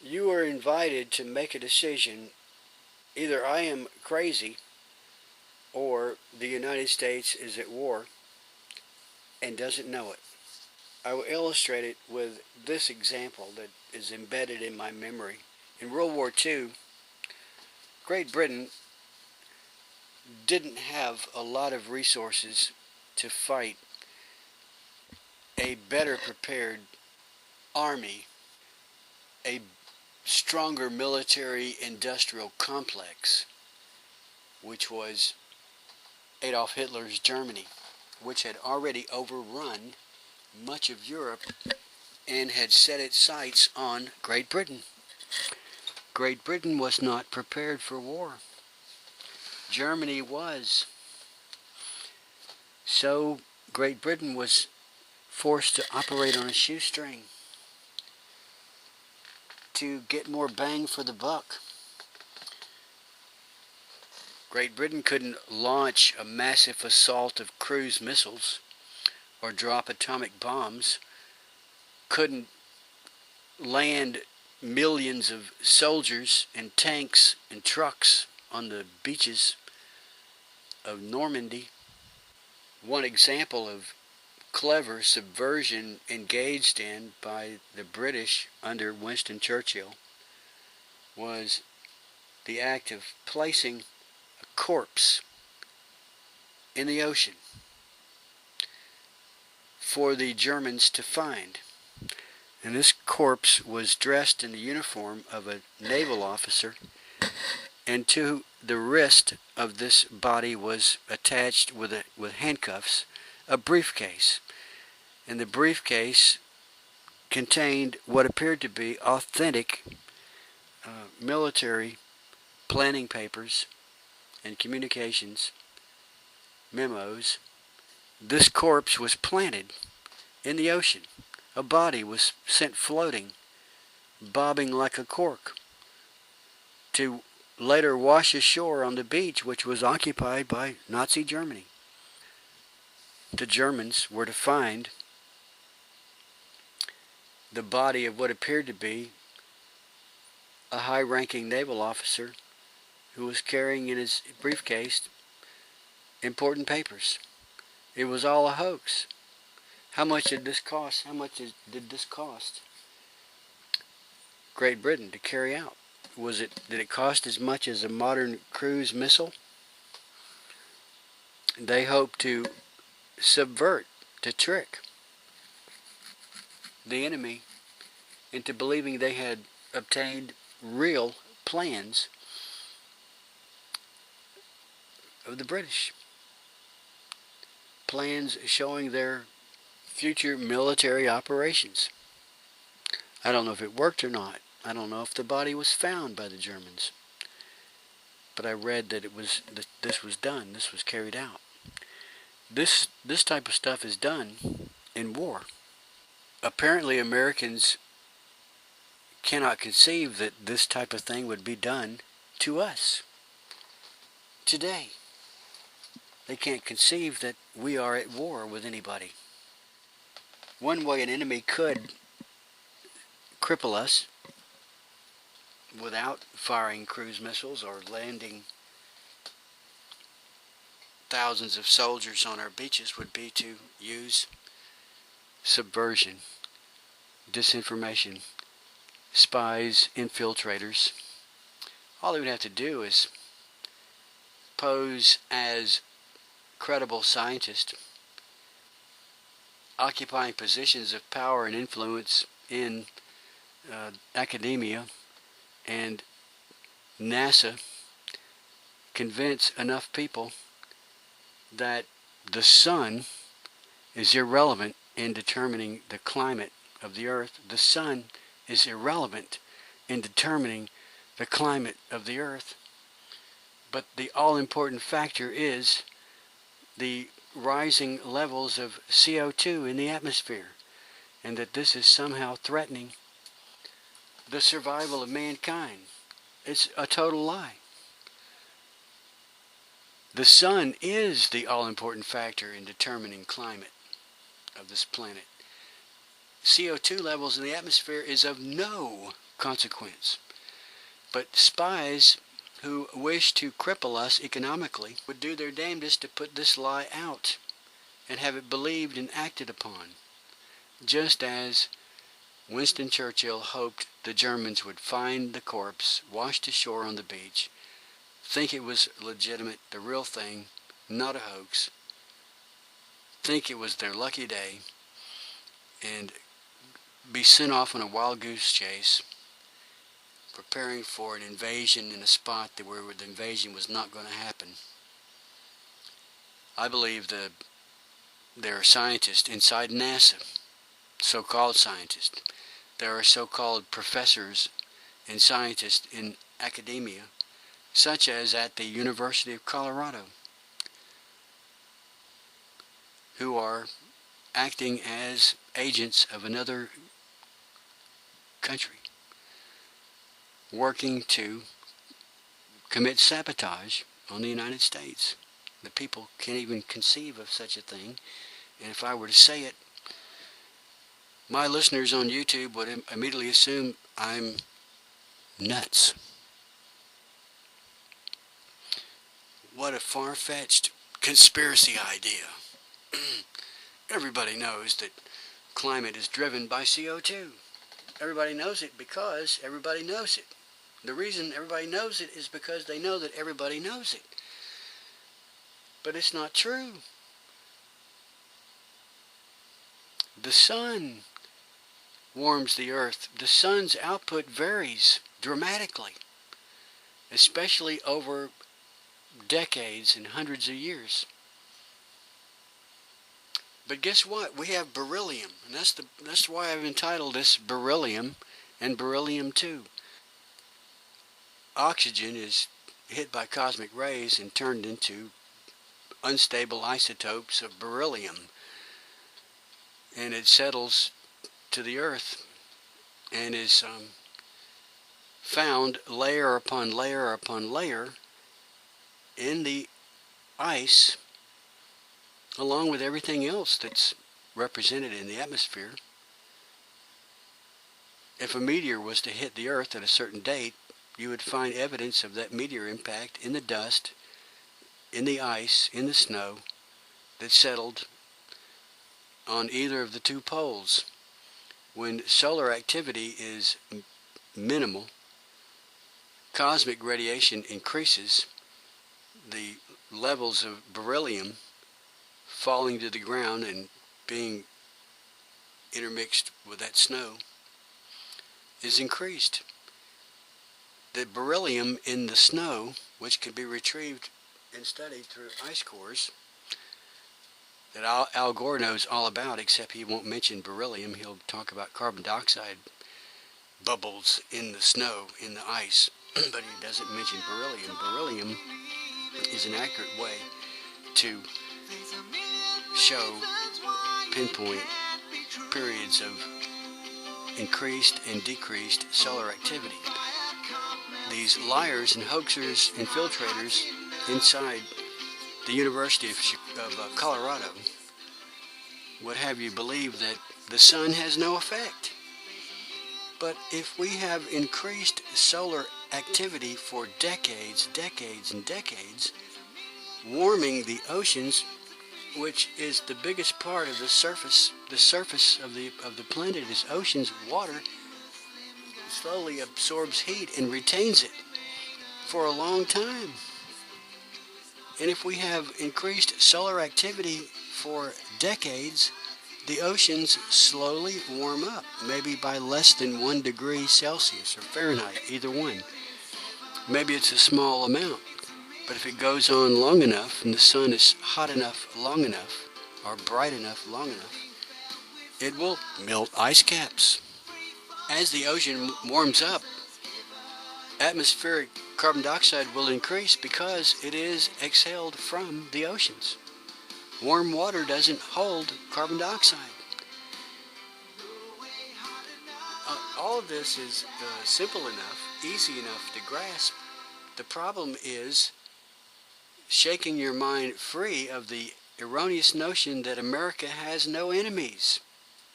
You are invited to make a decision. Either I am crazy or the United States is at war and doesn't know it. I will illustrate it with this example that is embedded in my memory. In World War II, Great Britain didn't have a lot of resources to fight a better prepared army, a stronger military industrial complex, which was Adolf Hitler's Germany, which had already overrun much of Europe and had set its sights on Great Britain. Great Britain was not prepared for war. Germany was. So Great Britain was forced to operate on a shoestring to get more bang for the buck. Great Britain couldn't launch a massive assault of cruise missiles or drop atomic bombs, couldn't land millions of soldiers and tanks and trucks on the beaches of Normandy. One example of clever subversion engaged in by the British under Winston Churchill was the act of placing a corpse in the ocean for the Germans to find. And this corpse was dressed in the uniform of a naval officer, and to the wrist of this body was attached with handcuffs a briefcase. And the briefcase contained what appeared to be authentic military planning papers and communications memos. This corpse was planted in the ocean. A body was sent floating, bobbing like a cork, to later wash ashore on the beach, which was occupied by Nazi Germany. The Germans were to find the body of what appeared to be a high-ranking naval officer who was carrying in his briefcase important papers. It was all a hoax. How much did this cost? How much did this cost Great Britain to carry out? Did it cost as much as a modern cruise missile? They hoped to subvert, to trick the enemy into believing they had obtained real plans of the British. Plans showing their future military operations. I don't know if it worked or not. I don't know if the body was found by the Germans. But I read that this was done. This was carried out. This type of stuff is done in war. Apparently Americans cannot conceive that this type of thing would be done to us today. They can't conceive that we are at war with anybody. One way an enemy could cripple us without firing cruise missiles or landing thousands of soldiers on our beaches would be to use subversion, disinformation, spies, infiltrators. All they would have to do is pose as credible scientists, occupying positions of power and influence in academia and NASA, convince enough people that the sun is irrelevant in determining the climate of the earth. The sun is irrelevant in determining the climate of the earth. But the all-important factor is the rising levels of CO2 in the atmosphere, and that this is somehow threatening the survival of mankind. It's a total lie. The sun is the all-important factor in determining climate of this planet. CO2 levels in the atmosphere is of no consequence. But spies who wish to cripple us economically would do their damnedest to put this lie out and have it believed and acted upon, just as Winston Churchill hoped the Germans would find the corpse washed ashore on the beach, think it was legitimate, the real thing, not a hoax, think it was their lucky day, and be sent off on a wild goose chase, preparing for an invasion in a spot where the invasion was not going to happen. I believe there are scientists inside NASA, so-called scientists. There are so-called professors and scientists in academia, such as at the University of Colorado, who are acting as agents of another country, working to commit sabotage on the United States. The people can't even conceive of such a thing, and if I were to say it, my listeners on YouTube would immediately assume I'm nuts. What a far-fetched conspiracy idea. Everybody knows that climate is driven by CO2. Everybody knows it because everybody knows it. The reason everybody knows it is because they know that everybody knows it. But it's not true. The sun warms the earth. The sun's output varies dramatically, especially over decades and hundreds of years. But guess what? We have beryllium, and that's why I've entitled this Beryllium and Beryllium-2. Oxygen is hit by cosmic rays and turned into unstable isotopes of beryllium, and it settles to the earth and is found layer upon layer upon layer in the ice, along with everything else that's represented in the atmosphere. If a meteor was to hit the earth at a certain date, you would find evidence of that meteor impact in the dust, in the ice, in the snow that settled on either of the two poles. When solar activity is minimal, cosmic radiation increases, the levels of beryllium falling to the ground and being intermixed with that snow is increased. The beryllium in the snow, which can be retrieved and studied through ice cores, that Al Gore knows all about, except he won't mention beryllium. He'll talk about carbon dioxide bubbles in the snow, in the ice, but he doesn't mention beryllium. Beryllium is an accurate way to show, pinpoint periods of increased and decreased solar activity. These liars and hoaxers, infiltrators inside the University of Colorado would have you believe that the sun has no effect. But if we have increased solar activity for decades, and decades, warming the oceans, which is the biggest part of the surface of the planet is oceans, water slowly absorbs heat and retains it for a long time. And if we have increased solar activity for decades, the oceans slowly warm up, maybe by less than 1 degree Celsius or Fahrenheit, either one. Maybe it's a small amount, but if it goes on long enough and the sun is hot enough long enough, or bright enough long enough, it will melt ice caps. As the ocean warms up, atmospheric carbon dioxide will increase because it is exhaled from the oceans. Warm water doesn't hold carbon dioxide. All of this is simple enough, easy enough to grasp. The problem is shaking your mind free of the erroneous notion that America has no enemies.